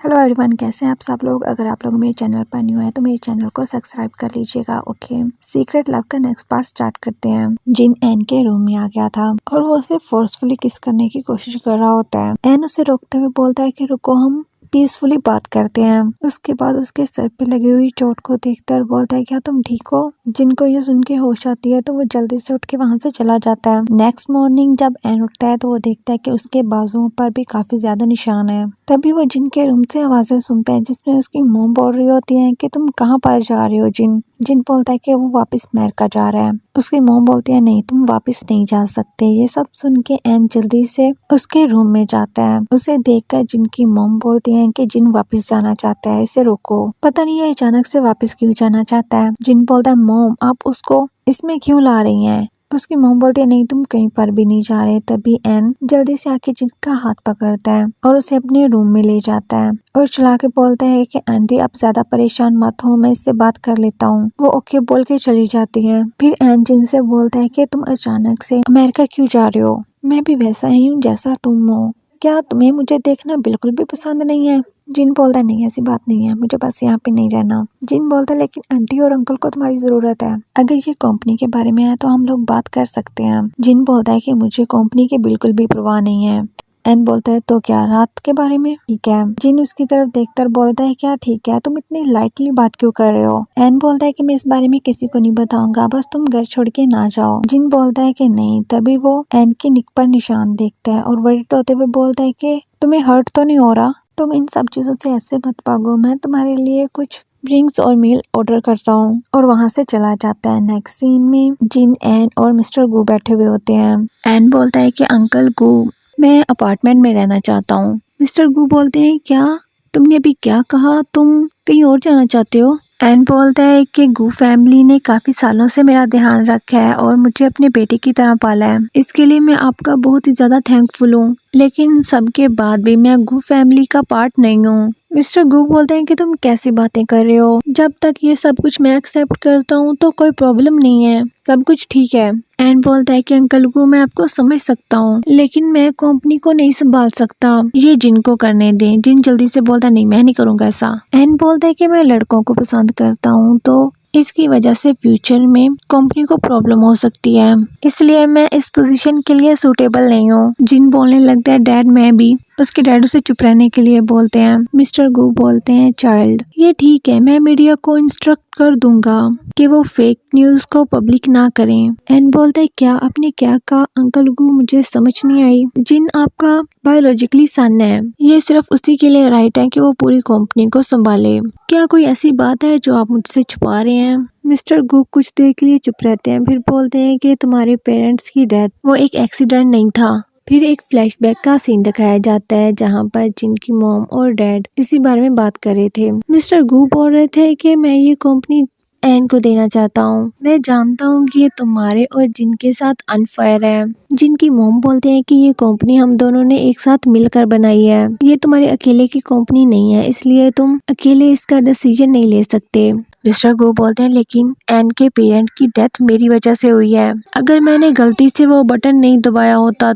Hello everyone, कैसे हैं आप सब लोग। अगर आप लोग मेरे चैनल पर न्यू है तो मेरे चैनल को सब्सक्राइब कर लीजिएगा। ओके, सीक्रेट लव का नेक्स्ट पार्ट स्टार्ट करते हैं। जिन एन के रूम में आ गया था और वो उसे फोर्सफुली किस करने की कोशिश कर रहा होता है। एन उसे रोकते हुए बोलता है कि रुको, हम पीसफुली बात करते हैं। उसके बाद उसके सर पे लगी हुई चोट को देखकर बोलता है, क्या तुम ठीक हो। जिनको ये सुन के होश आती है तो वो जल्दी से उठ के वहां से चला जाता है। नेक्स्ट मॉर्निंग जब एन उठता है तो वो देखता है कि उसके बाजुओं पर भी काफी ज्यादा निशान है। तभी वो जिन के रूम से आवाजें सुनता है जिसमें उसकी मॉम बोल रही होती है कि तुम कहाँ पर जा रहे हो। जिन जिन बोलता है कि वो वापस अमेरिका जा रहा है। उसकी मॉम बोलती है नहीं, तुम वापस नहीं जा सकते। ये सब सुन के एन जल्दी से उसके रूम में जाता है। उसे देखकर जिनकी मॉम बोलती है कि जिन वापस जाना चाहता है, इसे रोको। पता नहीं ये अचानक से वापस क्यों जाना चाहता है। जिन बोलता है मॉम, आप उसको इसमें क्यों ला रही हैं। उसकी मॉम बोलती है नहीं, तुम कहीं पर भी नहीं जा रहे। तभी एन जल्दी से आके जिन का हाथ पकड़ता है और उसे अपने रूम में ले जाता है और चला के बोलता है कि आंटी आप ज्यादा परेशान मत हो, मैं इससे बात कर लेता हूँ। वो ओके बोल के चली जाती है। फिर एन जिन से बोलता है कि तुम अचानक से अमेरिका क्यों जा रहे हो। मैं भी वैसा ही हूँ जैसा तुम हो। क्या तुम्हें मुझे देखना बिल्कुल भी पसंद नहीं है। जिन बोलता है नहीं, ऐसी बात नहीं है, मुझे बस यहाँ पे नहीं रहना। जिन बोलता है लेकिन आंटी और अंकल को तुम्हारी जरूरत है। अगर ये कंपनी के बारे में है तो हम लोग बात कर सकते हैं। जिन बोलता है कि मुझे कंपनी की बिल्कुल भी परवाह नहीं है। एन बोलता है तो क्या रात के बारे में। ठीक है। जिन उसकी तरफ देखकर बोलता है क्या ठीक है, तुम इतनी लाइटली बात क्यों कर रहे हो। एन बोलता है कि मैं इस बारे में किसी को नहीं बताऊंगा, बस तुम घर छोड़ के ना जाओ। जिन बोलता है कि नहीं। तभी वो एन की निक पर निशान देखता है और वर्रिड होते हुए बोलता है कि तुम्हें हर्ट तो नहीं हो रहा। तुम इन सब चीजों से ऐसे मत भागो, मैं तुम्हारे लिए कुछ ड्रिंक्स और मील ऑर्डर करता हूँ। और वहां से चला जाता है। नेक्स्ट सीन में जिन, एन और मिस्टर गू बैठे हुए होते हैं। एन बोलता है कि अंकल गू, मैं अपार्टमेंट में रहना चाहता हूँ। मिस्टर गू बोलते हैं क्या, तुमने अभी क्या कहा, तुम कहीं और जाना चाहते हो। एन बोलता है कि गू फैमिली ने काफी सालों से मेरा ध्यान रखा है और मुझे अपने बेटे की तरह पाला है। इसके लिए मैं आपका बहुत ही ज्यादा थैंकफुल हूँ, लेकिन सबके बाद भी मैं गू फैमिली का पार्ट नहीं हूँ। मिस्टर गू बोलते हैं कि तुम कैसी बातें कर रहे हो, जब तक ये सब कुछ मैं एक्सेप्ट करता हूँ तो कोई प्रॉब्लम नहीं है, सब कुछ ठीक है। एन बोलता है कि अंकल गू, मैं आपको समझ सकता हूँ लेकिन मैं कंपनी को नहीं संभाल सकता, ये जिन को करने दें। जिन जल्दी से बोलता है नहीं, मैं नहीं करूँगा ऐसा। एन बोलता है कि मैं लड़कों को पसंद करता हूँ तो इसकी वजह से फ्यूचर में कंपनी को प्रॉब्लम हो सकती है, इसलिए मैं इस पोजीशन के लिए सूटेबल नहीं हूँ। जिन बोलने लगता है डैड मैं भी। उसके डैड उसे चुप रहने के लिए बोलते हैं। मिस्टर गू बोलते हैं चाइल्ड, ये ठीक है, मैं मीडिया को इंस्ट्रक्ट कर दूंगा कि वो फेक न्यूज को पब्लिक ना करें। एन बोलते है क्या, आपने क्या कहा अंकल गू, मुझे समझ नहीं आई। जिन आपका बायोलॉजिकली सन है, ये सिर्फ उसी के लिए राइट है कि वो पूरी कंपनी को संभाले। क्या कोई ऐसी बात है जो आप मुझसे छुपा रहे हैं। मिस्टर गू कुछ देर के लिए चुप रहते हैं, फिर बोलते हैं कि तुम्हारे पेरेंट्स की डेथ वो एक एक्सीडेंट नहीं था। फिर एक फ्लैशबैक का सीन दिखाया जाता है जहां पर जिनकी मॉम और डैड इसी बारे में बात कर रहे थे। मिस्टर गू बोल रहे थे कि मैं ये कंपनी एन को देना चाहता हूँ। मैं जानता हूँ कि ये तुम्हारे और जिनके साथ अनफेयर है। जिनकी मॉम बोलते हैं कि ये कंपनी हम दोनों ने एक साथ मिलकर बनाई है, ये तुम्हारे अकेले की कंपनी नहीं है, इसलिए तुम अकेले इसका डिसीजन नहीं ले सकते। मिस्टर गो बोलते हैं लेकिन एन के पेरेंट की डेथ मेरी वजह से हुई है, अगर मैंने गलती से वो बटन नहीं दबाया होता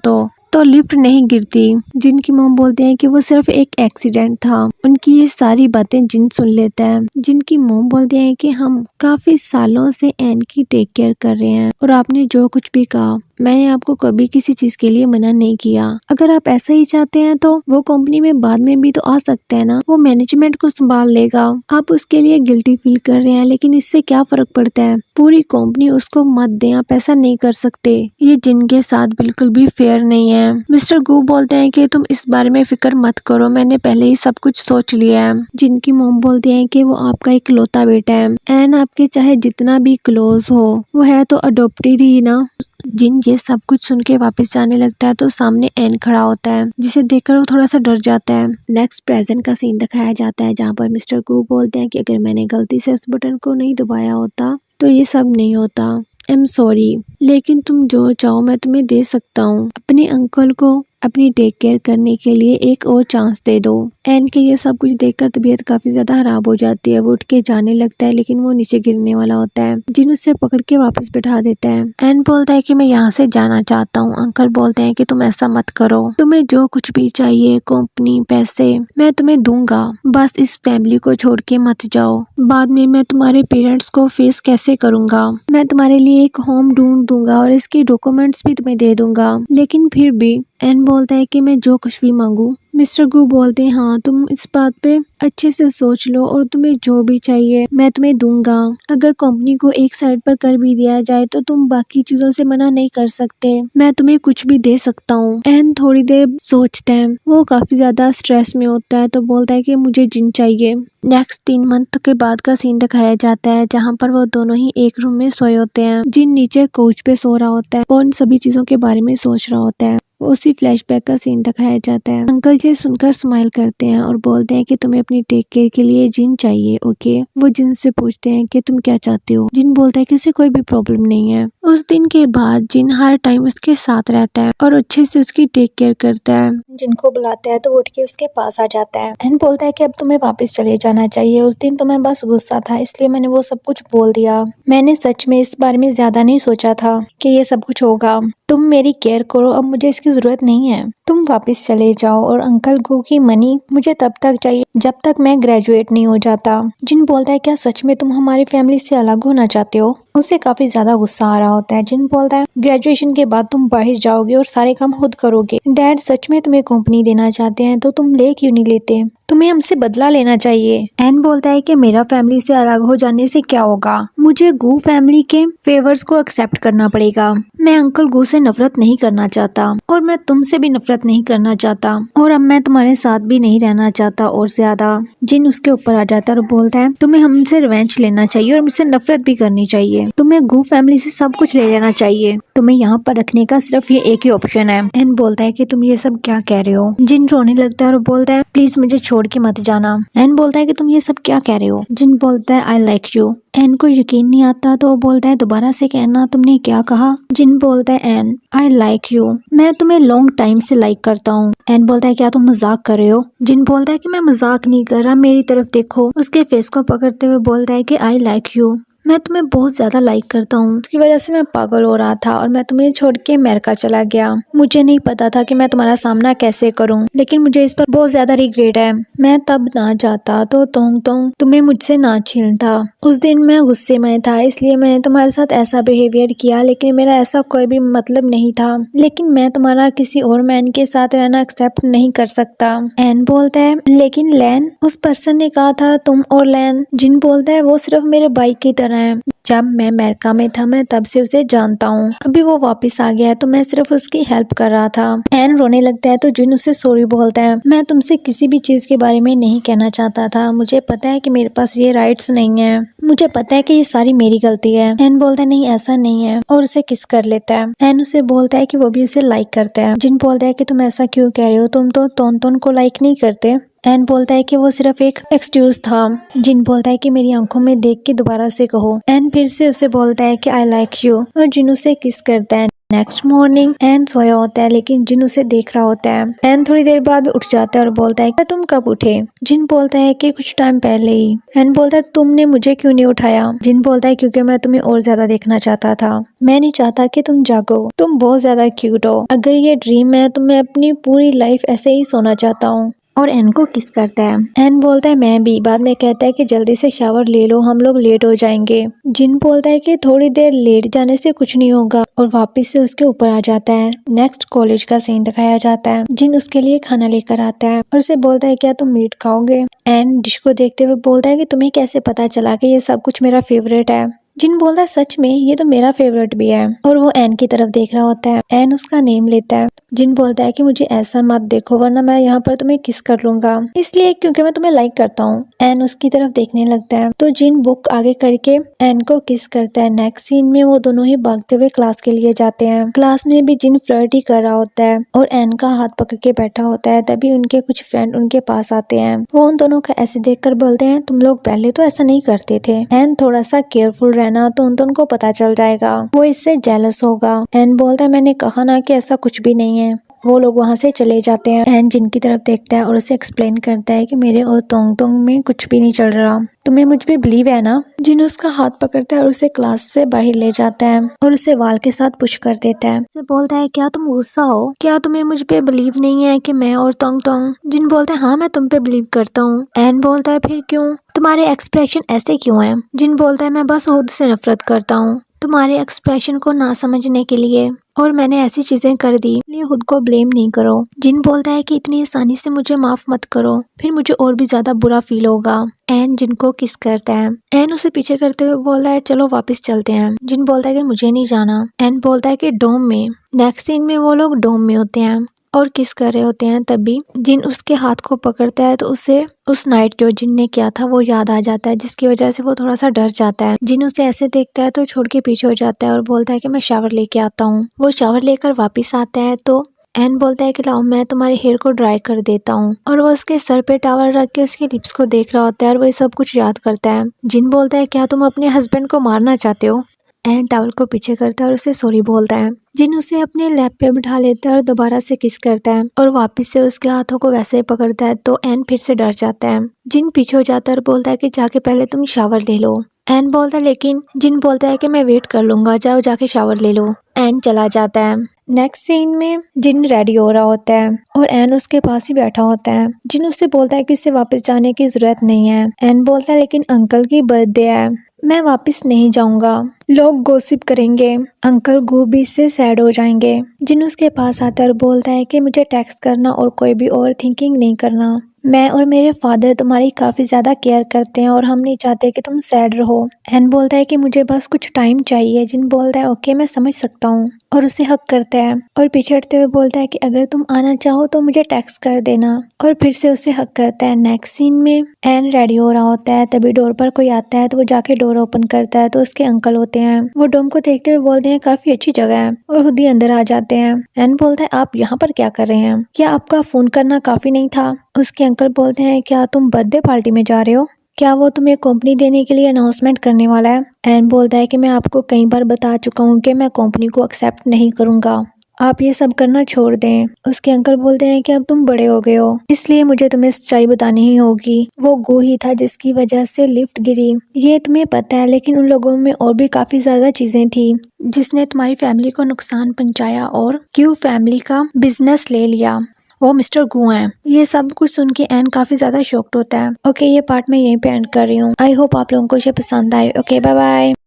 तो लिफ्ट नहीं गिरती। जिनकी मॉम बोलते हैं कि वो सिर्फ एक एक्सीडेंट था। उनकी ये सारी बातें जिन सुन लेता है। जिनकी मॉम बोलते हैं कि हम काफी सालों से एन की टेक केयर कर रहे हैं और आपने जो कुछ भी कहा, मैंने आपको कभी किसी चीज के लिए मना नहीं किया। अगर आप ऐसा ही चाहते हैं तो वो कंपनी में बाद में भी तो आ सकते हैं ना, वो मैनेजमेंट को संभाल लेगा। आप उसके लिए गिल्टी फील कर रहे हैं लेकिन इससे क्या फर्क पड़ता है, पूरी कंपनी उसको मत दें, आप ऐसा नहीं कर सकते, ये जिनके साथ बिल्कुल भी फेयर नहीं है। मिस्टर गू बोलते हैं कि तुम इस बारे में फिक्र मत करो, मैंने पहले ही सब कुछ सोच लिया है। जिनकी मॉम बोलते हैं कि वो आपका इकलौता बेटा है, एन आपके चाहे जितना भी क्लोज हो, वो है तो अडोप्टेड ही ना। जिन ये सब कुछ सुन के वापस जाने लगता है तो सामने एन खड़ा होता है, जिसे देखकर वो थोड़ा सा डर जाता है। नेक्स्ट प्रेजेंट का सीन दिखाया जाता है जहाँ पर मिस्टर गू बोलते हैं कि अगर मैंने गलती से उस बटन को नहीं दबाया होता तो ये सब नहीं होता। आई एम सॉरी, लेकिन तुम जो चाहो मैं तुम्हें दे सकता हूँ। अपने अंकल को अपनी टेक केयर करने के लिए एक और चांस दे दो। एन के ये सब कुछ देखकर तबीयत काफी ज्यादा खराब हो जाती है। वो उठ के जाने लगता है लेकिन वो नीचे गिरने वाला होता है। जिन उसे पकड़ के वापस बैठा देता है। एन बोलता है कि मैं यहाँ से जाना चाहता हूँ। अंकल बोलते हैं कि तुम ऐसा मत करो, तुम्हें जो कुछ भी चाहिए, कंपनी, पैसे, मैं तुम्हें दूंगा, बस इस फैमिली को छोड़ के मत जाओ। बाद में मैं तुम्हारे पेरेंट्स को फेस कैसे करूंगा। मैं तुम्हारे लिए एक होम ढूंढ दूंगा और इसके डॉक्यूमेंट्स भी तुम्हें दे दूंगा। लेकिन फिर भी एन बोलता है कि मैं जो कुछ भी मांगू। मिस्टर गू बोलते हैं हाँ, तुम इस बात पे अच्छे से सोच लो और तुम्हें जो भी चाहिए मैं तुम्हें दूंगा। अगर कंपनी को एक साइड पर कर भी दिया जाए तो तुम बाकी चीजों से मना नहीं कर सकते। मैं तुम्हें कुछ भी दे सकता हूँ। एन थोड़ी देर सोचता है। वो काफी ज्यादा स्ट्रेस में होता है तो बोलता है कि मुझे जिन चाहिए। नेक्स्ट 3 मंथ के बाद का सीन दिखाया जाता है जहाँ पर वो दोनों ही एक रूम में सोए होते हैं। जिन नीचे कोच पे सो रहा होता है और उन सभी चीजों के बारे में सोच रहा होता है। उसी फ्लैशबैक का सीन दिखाया जाता है। अंकल जी सुनकर स्माइल करते हैं और बोलते हैं कि तुम्हें अपनी टेक केयर के लिए जिन चाहिए, ओके। वो जिन से पूछते हैं कि तुम क्या चाहते हो। जिन बोलता है कि उसे कोई भी प्रॉब्लम नहीं है। उस दिन के बाद जिन हर टाइम उसके साथ रहता है और अच्छे से उसकी टेक केयर करता है। जिनको बुलाता है तो वो उठ के उसके पास आ जाता है। एन बोलता है कि अब तुम्हें वापस चले जाना चाहिए। उस दिन तो मैं बस गुस्सा था इसलिए मैंने वो सब कुछ बोल दिया। मैंने सच में इस बारे में ज्यादा नहीं सोचा था कि ये सब कुछ होगा। तुम मेरी केयर करो, अब मुझे इसकी जरूरत नहीं है। तुम वापस चले जाओ और अंकल गू की मनी मुझे तब तक चाहिए जब तक मैं ग्रेजुएट नहीं हो जाता। जिन बोलता है क्या सच में तुम हमारी फैमिली से अलग होना चाहते हो। उसे काफी ज्यादा गुस्सा आ रहा होता है। जिन बोलता है ग्रेजुएशन के बाद तुम बाहर जाओगे और सारे काम खुद करोगे। डैड सच में तुम्हें कंपनी देना चाहते हैं तो तुम ले क्यों नहीं लेते। तुम्हें हमसे बदला लेना चाहिए। एन बोलता है कि मेरा फैमिली से अलग हो जाने से क्या होगा, मुझे गू फैमिली के फेवर्स को एक्सेप्ट करना पड़ेगा। मैं अंकल गू से नफरत नहीं करना चाहता और मैं तुमसे भी नफरत नहीं करना चाहता और अब मैं तुम्हारे साथ भी नहीं रहना चाहता और ज्यादा। जिन उसके ऊपर आ जाता है और बोलता है तुम्हें हमसे रिवेंज लेना चाहिए और मुझसे नफरत भी करनी चाहिए। तुम्हें गू फैमिली से सब कुछ ले लेना चाहिए। तुम्हें यहाँ पर रखने का सिर्फ ये एक ही ऑप्शन है। एन बोलता है कि तुम ये सब क्या कह रहे हो। जिन रोने लगता है और बोलता है प्लीज मुझे छोड़ के मत जाना। एन बोलता है कि तुम ये सब क्या कह रहे हो। जिन बोलता है आई लाइक यू। एन को यकीन नहीं आता तो वो बोलता है दोबारा से कहना तुमने क्या कहा। जिन बोलता है एन आई लाइक यू, मैं तुम्हें लॉन्ग टाइम से लाइक करता हूँ। एन बोलता है क्या तुम मजाक कर रहे हो। जिन बोलता है कि मैं मजाक नहीं कर रहा, मेरी तरफ देखो। उसके फेस को पकड़ते हुए बोलता है कि आई लाइक यू, मैं तुम्हें बहुत ज्यादा लाइक करता हूँ। उसकी वजह से मैं पागल हो रहा था और मैं तुम्हें छोड़ के अमेरिका चला गया। मुझे नहीं पता था कि मैं तुम्हारा सामना कैसे करूँ, लेकिन मुझे इस पर बहुत ज्यादा रिग्रेट है। मैं तब ना जाता तो तुम्हें मुझसे ना छीनता। उस दिन मैं गुस्से में था इसलिए मैंने तुम्हारे साथ ऐसा बिहेवियर किया, लेकिन मेरा ऐसा कोई भी मतलब नहीं था। लेकिन मैं तुम्हारा किसी और मैन के साथ रहना एक्सेप्ट नहीं कर सकता। एन बोलता है लेकिन लैन, उस पर्सन ने कहा था तुम और लैन। जिन बोलता है वो सिर्फ मेरे भाई की तरह है। जब मैं अमेरिका में था मैं तब से उसे जानता हूँ। अभी वो वापस आ गया है तो मैं सिर्फ उसकी हेल्प कर रहा था। एन रोने लगता है तो जिन उसे सॉरी बोलता है। मैं तुमसे किसी भी चीज के बारे में नहीं कहना चाहता था। मुझे पता है कि मेरे पास ये राइट्स नहीं है। मुझे पता है कि ये सारी मेरी गलती है। एन बोलता है नहीं ऐसा नहीं है और उसे किस कर लेता है। एन उसे बोलता है कि वो भी उसे लाइक करता है। जिन बोलता है कि तुम ऐसा क्यों कह रहे हो, तुम तो टोन को लाइक नहीं करते। एन बोलता है कि वो सिर्फ एक एक्सक्यूज था। जिन बोलता है कि मेरी आंखों में देख के दोबारा से कहो। एन फिर से उसे बोलता है कि आई लाइक यू और जिन उसे किस करता है। नेक्स्ट मॉर्निंग एन सोया होता है लेकिन जिन उसे देख रहा होता है। एन थोड़ी देर बाद उठ जाता है और बोलता है कि तुम कब उठे। जिन बोलता है कि कुछ टाइम पहले ही। एन बोलता है तुमने मुझे क्यों नहीं उठाया। जिन बोलता है क्योंकि मैं तुम्हें और ज्यादा देखना चाहता था। मैं नहीं चाहता कि तुम जागो, तुम बहुत ज्यादा क्यूट हो। अगर ये ड्रीम है तो मैं अपनी पूरी लाइफ ऐसे ही सोना चाहता हूँ। और एन को किस करता है। एन बोलता है मैं भी। बाद में कहता है कि जल्दी से शावर ले लो, हम लोग लेट हो जाएंगे। जिन बोलता है कि थोड़ी देर लेट जाने से कुछ नहीं होगा और वापस से उसके ऊपर आ जाता है। नेक्स्ट कॉलेज का सीन दिखाया जाता है। जिन उसके लिए खाना लेकर आता है और उसे बोलता है क्या तुम मीट खाओगे। एन डिश को देखते हुए बोलता है कि तुम्हें कैसे पता चला कि ये सब कुछ मेरा फेवरेट है। जिन बोलता है सच में ये तो मेरा फेवरेट भी है और वो एन की तरफ देख रहा होता है। एन उसका नेम लेता है। जिन बोलता है कि मुझे ऐसा मत देखो वरना मैं यहाँ पर तुम्हें किस कर लूंगा, इसलिए क्योंकि मैं तुम्हें लाइक करता हूँ। एन उसकी तरफ देखने लगता है तो जिन बुक आगे करके एन को किस करता है। नेक्स्ट सीन में वो दोनों ही भागते हुए क्लास के लिए जाते हैं। क्लास में भी जिन फ्लर्ट ही कर रहा होता है और एन का हाथ पकड़ के बैठा होता है। तभी उनके कुछ फ्रेंड उनके पास आते हैं। वो उन दोनों का ऐसे देखकर बोलते हैं तुम लोग पहले तो ऐसा नहीं करते थे। एन थोड़ा सा केयरफुल रहना तो उन को पता चल जाएगा, वो इससे जेलस होगा। एन बोलता है मैंने कहा ना कि ऐसा कुछ भी नहीं है। वो लोग वहाँ से चले जाते हैं। एन जिन की तरफ देखता है और उसे एक्सप्लेन करता है कि मेरे और तोंग तोंग में कुछ भी नहीं चल रहा, तुम्हें मुझ पे बिलीव है ना। जिन उसका हाथ पकड़ता है और उसे क्लास से बाहर ले जाता है और उसे वाल के साथ पुश कर देता है। उसे बोलता है क्या तुम गुस्सा हो, क्या तुम्हें मुझ पे बिलीव नहीं है कि मैं और तोंग तोंग। जिन बोलता है हाँ मैं तुम पे बिलीव करता हूँ। एन बोलता है फिर क्यों, तुम्हारे एक्सप्रेशन ऐसे क्यों हैं। जिन बोलता है मैं बस खुद से नफरत करता हूँ तुम्हारे एक्सप्रेशन को ना समझने के लिए, और मैंने ऐसी चीजें कर दी इसलिए खुद को ब्लेम नहीं करो। जिन बोलता है कि इतनी आसानी से मुझे माफ मत करो, फिर मुझे और भी ज्यादा बुरा फील होगा। एन जिन को किस करता है। एन उसे पीछे करते हुए बोलता है चलो वापस चलते हैं। जिन बोलता है कि मुझे नहीं जाना। एन बोलता है कि डोम में। नेक्स्ट सीन में वो लोग डोम में होते हैं और किस कर रहे होते हैं। तभी जिन उसके हाथ को पकड़ता है तो उसे उस नाइट जो जिन ने किया था वो याद आ जाता है, जिसकी वजह से वो थोड़ा सा डर जाता है। जिन उसे ऐसे देखता है तो छोड़ के पीछे हो जाता है और बोलता है कि मैं शावर लेके आता हूँ। वो शावर लेकर वापस आता है तो एन बोलता है कि लाओ मैं तुम्हारे हेयर को ड्राई कर देता हूँ, और वो उसके सर पे टावल रख के उसके लिप्स को देख रहा होता है और वो सब कुछ याद करता है। जिन बोलता है क्या तुम अपने हस्बैंड को मारना चाहते हो। एन टावल को पीछे करता है और उसे सॉरी बोलता है। जिन उसे अपने लैप पे बिठा लेता है और दोबारा से किस करता है और वापस से उसके हाथों को वैसे ही पकड़ता है तो एन फिर से डर जाता है। जिन पीछे हो जाता है और बोलता है कि जाके पहले तुम शावर ले लो। एन बोलता है लेकिन जिन बोलता है कि मैं वेट कर लूंगा, जाओ जाके शावर ले लो। एन चला जाता है। नेक्स्ट सीन में जिन रेडी हो रहा होता है और एन उसके पास ही बैठा होता है। जिन उससे बोलता है कि उसे वापस जाने की जरूरत नहीं है। एन बोलता है लेकिन अंकल की बर्थडे है, मैं वापस नहीं जाऊंगा, लोग गॉसिप करेंगे, अंकल गोभी से सैड हो जाएंगे। जिन उसके पास आता है और बोलता है कि मुझे टेक्स्ट करना और कोई भी ओवर थिंकिंग नहीं करना, मैं और मेरे फादर तुम्हारी काफी ज्यादा केयर करते हैं और हम नहीं चाहते कि तुम सैड रहो। एन बोलता है कि मुझे बस कुछ टाइम चाहिए। जिन बोलता है ओके मैं समझ सकता हूँ और उसे हक करता है और पीछे हटते हुए बोलता है कि अगर तुम आना चाहो तो मुझे टेक्स्ट कर देना, और फिर से उसे हक करता है। नेक्स्ट सीन में एन रेडी हो रहा होता है, तभी डोर पर कोई आता है तो वो जाके डोर ओपन करता है तो उसके अंकल होते हैं। वो डोम को देखते हुए बोलते हैं काफी अच्छी जगह है और खुद ही अंदर आ जाते हैं। एन बोलता है आप यहाँ पर क्या कर रहे हैं, क्या आपका फोन करना काफी नहीं था। उसके अंकल बोलते हैं क्या तुम बर्थडे पार्टी में जा रहे हो, क्या वो तुम्हें कंपनी देने के लिए अनाउंसमेंट करने वाला है। एन बोलता है कि मैं आपको कई बार बता चुका हूँ कि मैं कंपनी को एक्सेप्ट नहीं करूंगा, आप ये सब करना छोड़ दें। उसके अंकल बोलते हैं कि अब तुम बड़े हो गए हो, इसलिए मुझे तुम्हें सच्चाई बतानी ही होगी, वो गो ही था जिसकी वजह से लिफ्ट गिरी, ये तुम्हें पता है, लेकिन उन लोगों में और भी काफी ज्यादा चीजें थी जिसने तुम्हारी फैमिली को नुकसान पहुंचाया और क्यू फैमिली का बिजनेस ले लिया, वो मिस्टर गु हैं। ये सब कुछ सुन के एन काफी ज्यादा शॉक्ड होता है। ओके ये पार्ट मैं यहीं पे एंड कर रही हूँ। आई होप आप लोगों को ये पसंद आए। Okay bye bye.